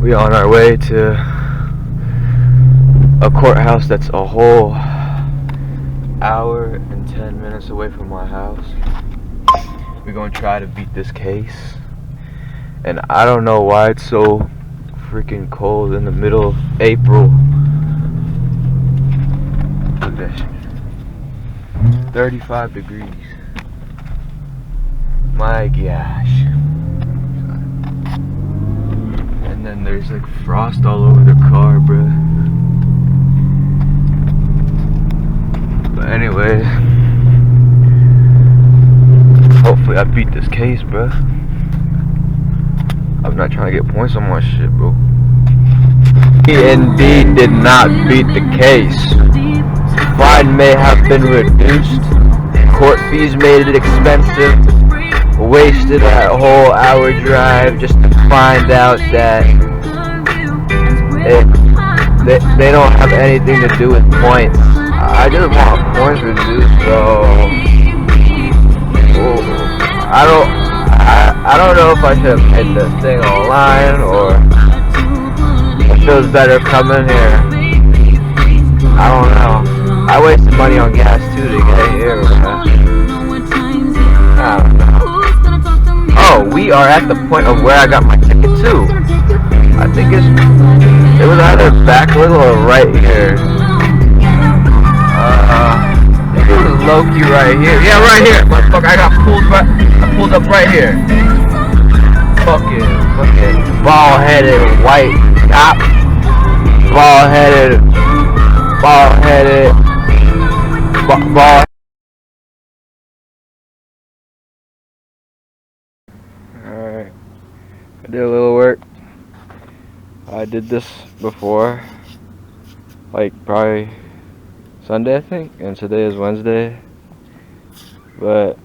We on our way to a courthouse that's a whole hour and 10 minutes away from my house. We're gonna try to beat this case. And I don't know why it's so freaking cold in the middle of April. Look at that shit. 35 degrees. My gosh. And then there's like frost all over the car, bruh. But anyway, hopefully I beat this case, bruh. I'm not trying to get points on my shit, bro. E&D did not beat the case. Fine may have been reduced. Court fees made it expensive. Wasted that whole hour drive just to find out that they don't have anything to do with points. I just want points reduced, so I don't know if I should have made this thing online or if it was better coming here. I don't know. I wasted money on gas too to get here. I don't know. Oh, we are at the point of where I got my ticket too. I think it was either back a little or right here. I think it was low-key right here. Yeah, right here. Motherfucker, I pulled up right here. Fucking bald-headed white cop. Bald-headed. Alright, I did a little work. I did this before, like probably Sunday I think, and today is Wednesday. But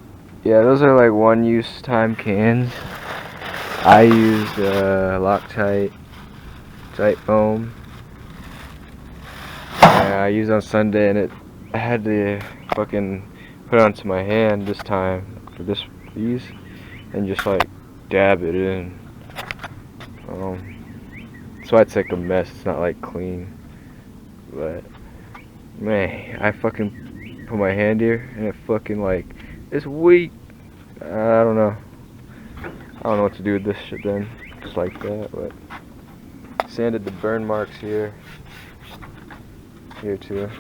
yeah, those are like one-use time cans. I used Loctite tight foam. I used on Sunday, and I had to fucking put it onto my hand this time for these, and just like dab it in. So it's like a mess. It's not like clean, but man, I fucking put my hand here, and it fucking like it's weak. I don't know what to do with this shit then, just like that. But sanded the burn marks here too,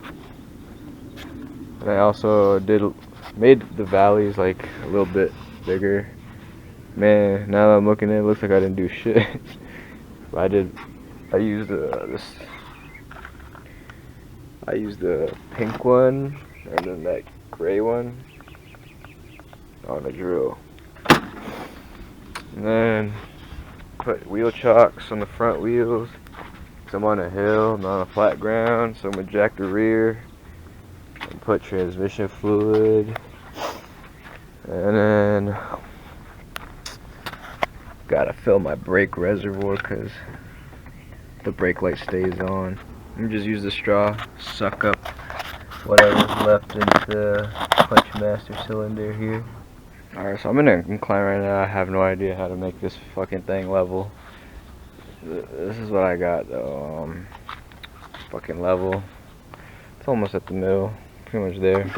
and I also made the valleys like a little bit bigger. Man, now that I'm looking at it, looks like I didn't do shit. But I used the pink one and then that gray one on the drill, and then put wheel chocks on the front wheels. I'm on a hill, not on a flat ground, so I'm gonna jack the rear and put transmission fluid, and then gotta fill my brake reservoir because the brake light stays on. I'm just use the straw, suck up whatever's left into the clutch master cylinder here. Alright, so I'm in an incline right now. I have no idea how to make this fucking thing level. This is what I got though. Fucking level. It's almost at the middle, pretty much there.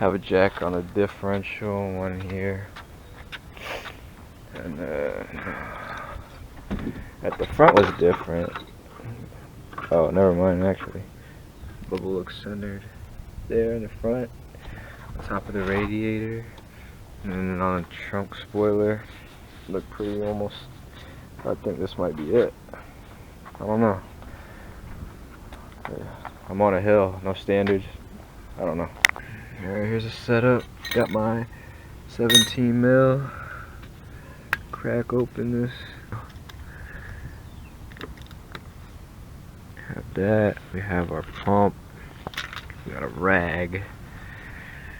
Have a jack on the differential, one here, and at the front was different. Oh, never mind. Actually, bubble looks centered there in the front, on top of the radiator, and then on the trunk spoiler. Look pretty almost. I think this might be it. I don't know. I'm on a hill, no standards. I don't know. Alright, here's a setup. Got my 17 mil. Crack open this. Have that. We have our pump. We got a rag.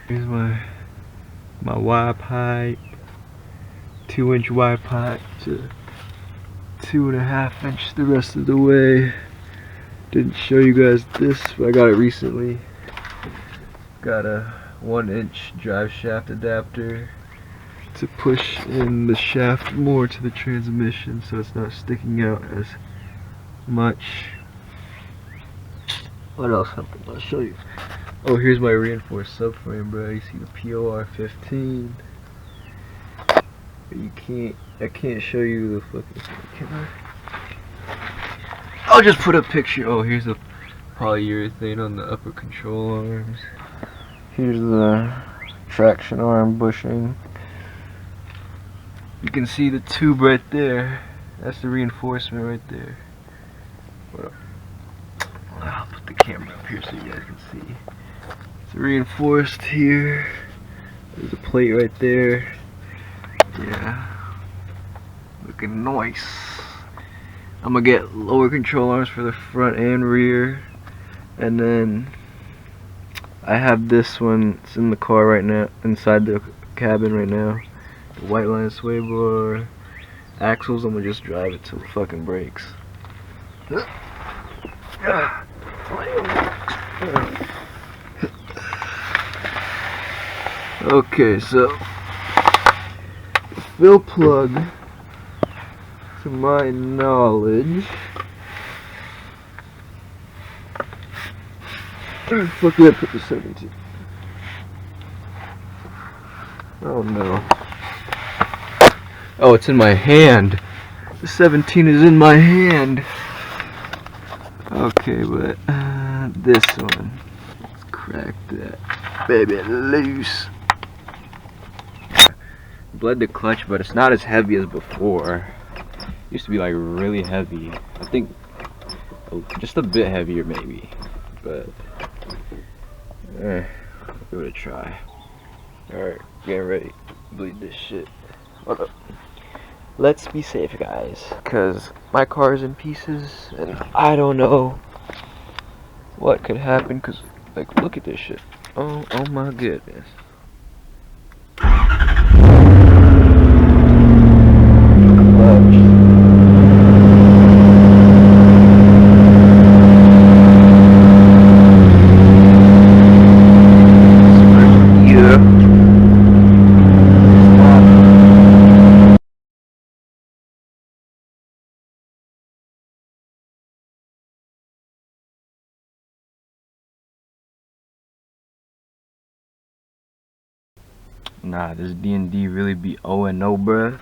Here's my Y pipe. 2-inch Y pipe to 2.5 inch the rest of the way. Didn't show you guys this, but I got it recently. Got a 1-inch drive shaft adapter to push in the shaft more to the transmission so it's not sticking out as much. What else happened? I'll show you. Oh, here's my reinforced subframe, bro. You see the POR15. I can't show you the fucking, can I? I'll just put a picture. Oh, here's the polyurethane on the upper control arms. Here's the traction arm bushing. You can see the tube right there. That's the reinforcement right there. I'll put the camera up here so you guys can see. It's reinforced here. There's a plate right there. Yeah. Looking nice. I'm gonna get lower control arms for the front and rear. And then I have this one. It's in the car right now, inside the cabin right now. The white line sway bar. Axles, I'm gonna just drive it till it fucking breaks. Okay, so fill plug, to my knowledge, where the fuck did I put the 17? Oh no. Oh, it's in my hand. The 17 is in my hand. Okay, but this one, let's crack that baby loose. Bled the clutch, but it's not as heavy as before. It used to be like really heavy. I think just a bit heavier maybe, but give it a try. Alright, getting ready to bleed this shit. Hold up. Let's be safe, guys, because my car is in pieces and I don't know what could happen, because like, look at this shit. Oh my goodness. Nah, this D&D really be O&O, bruh.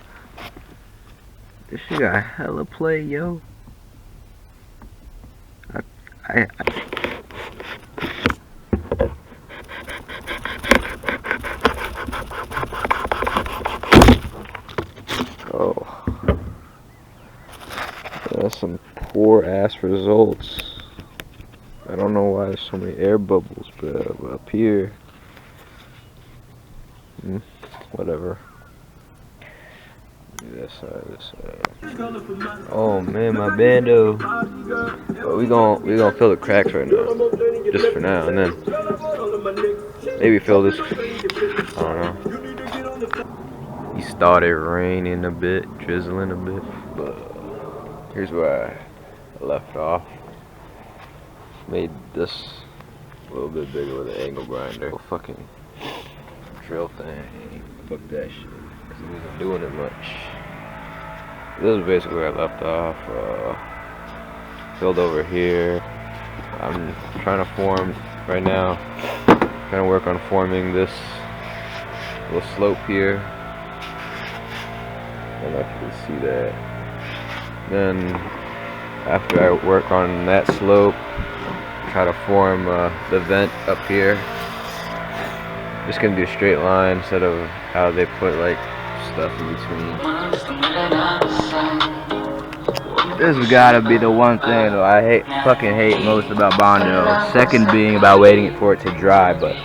This shit got hella play, yo. Oh. That's some poor ass results. I don't know why there's so many air bubbles, but up here. Whatever. This side. Oh man, my bando. But we gonna fill the cracks right now, just for now, and then maybe fill this. I don't know. He started raining a bit, drizzling a bit, but here's where I left off. Made this a little bit bigger with an angle grinder. Fucking drill thing. Fuck that shit. Cause he wasn't doing it much. This is basically where I left off. Filled over here. I'm trying to form right now. Trying to work on forming this little slope here. I don't know if you can see that. Then after I work on that slope, try to form the vent up here. Just gonna do a straight line instead of how they put like stuff in between. This has gotta be the one thing though I fucking hate most about Bondo. Second being about waiting for it to dry, but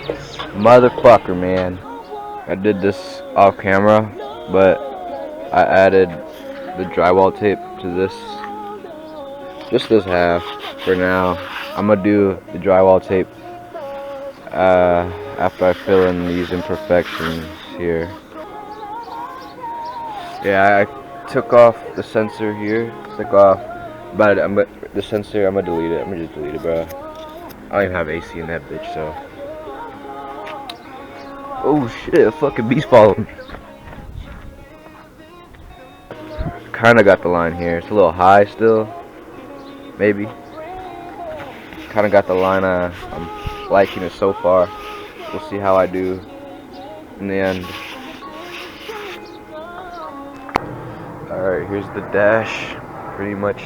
motherfucker, man. I did this off camera, but I added the drywall tape to this, just this half for now. I'm gonna do the drywall tape after I fill in these imperfections here. Yeah, I took off the sensor here. Took off, but the sensor, I'm gonna delete it. I'm gonna just delete it, bro. I don't even have AC in that bitch, so. Oh shit, a fucking beast followed me. kind of got the line here. It's a little high still, maybe. Kind of got the line I'm liking it so far. We'll see how I do in the end. Alright, here's the dash. Pretty much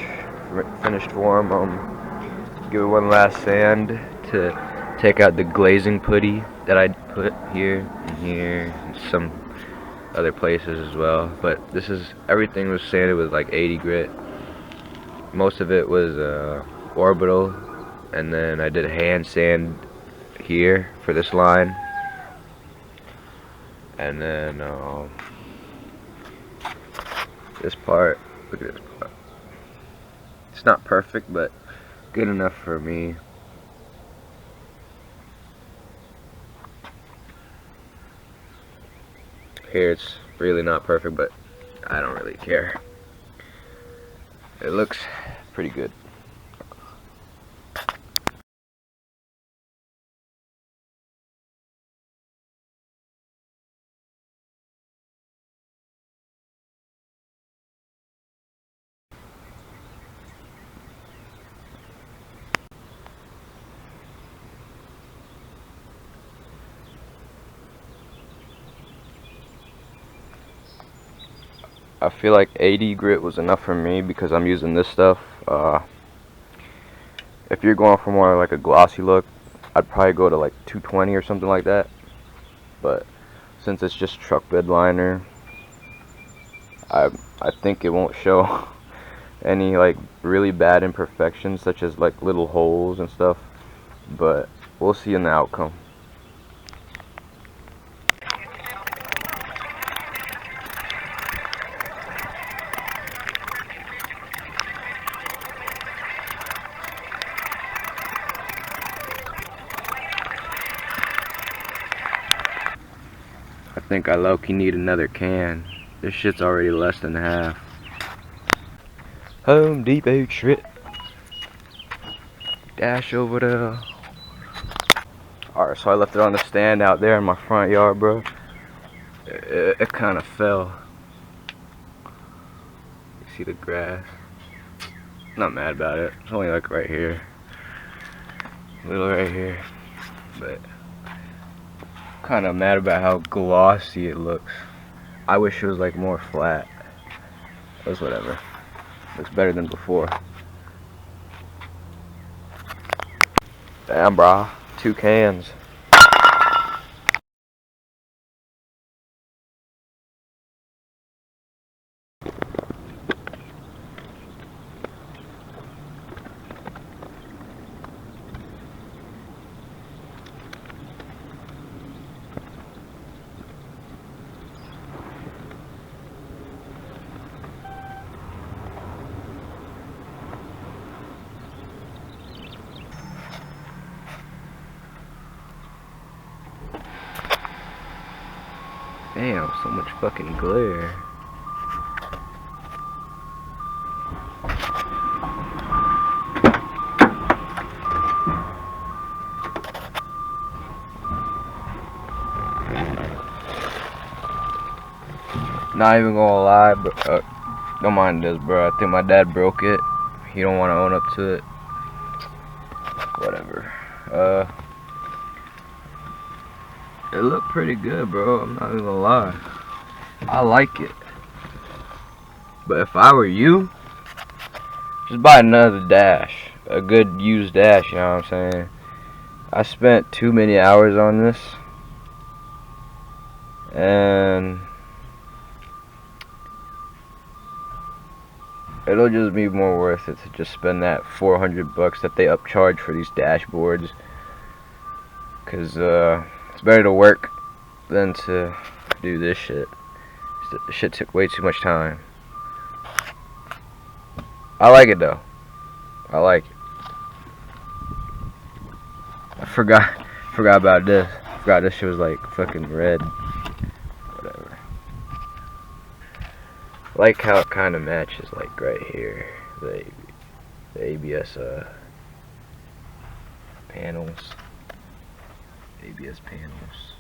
finished form. Give it one last sand to take out the glazing putty that I put here and here and some other places as well. But everything was sanded with like 80 grit. Most of it was orbital, and then I did a hand sand here for this line, and then this part, look at this part. It's not perfect, but good enough for me. Here it's really not perfect, but I don't really care. It looks pretty good. I feel like 80 grit was enough for me because I'm using this stuff. If you're going for more like a glossy look, I'd probably go to like 220 or something like that. But since it's just truck bed liner, I think it won't show any like really bad imperfections, such as like little holes and stuff. But we'll see in the outcome. I think I low-key need another can. This shit's already less than half. Home Depot trip. Dash over there. Alright, so I left it on the stand out there in my front yard, bro. It kind of fell. You see the grass? Not mad about it. It's only like right here. A little right here. But kind of mad about how glossy it looks. I wish it was like more flat. But it's whatever. Looks better than before. Damn, brah. 2 cans. Damn, so much fucking glare. Not even gonna lie, but don't mind this, bro. I think my dad broke it. He don't want to own up to it. Whatever. It looked pretty good, bro. I'm not even gonna lie. I like it. But if I were you, just buy another dash. A good used dash, you know what I'm saying? I spent too many hours on this. And it'll just be more worth it to just spend that $400 that they upcharge for these dashboards. Cause it's better to work than to do this shit. This shit took way too much time. I like it though. I like it. I forgot about this. Forgot this shit was like fucking red. Whatever. I like how it kind of matches like right here. The ABS panels. ABS panels.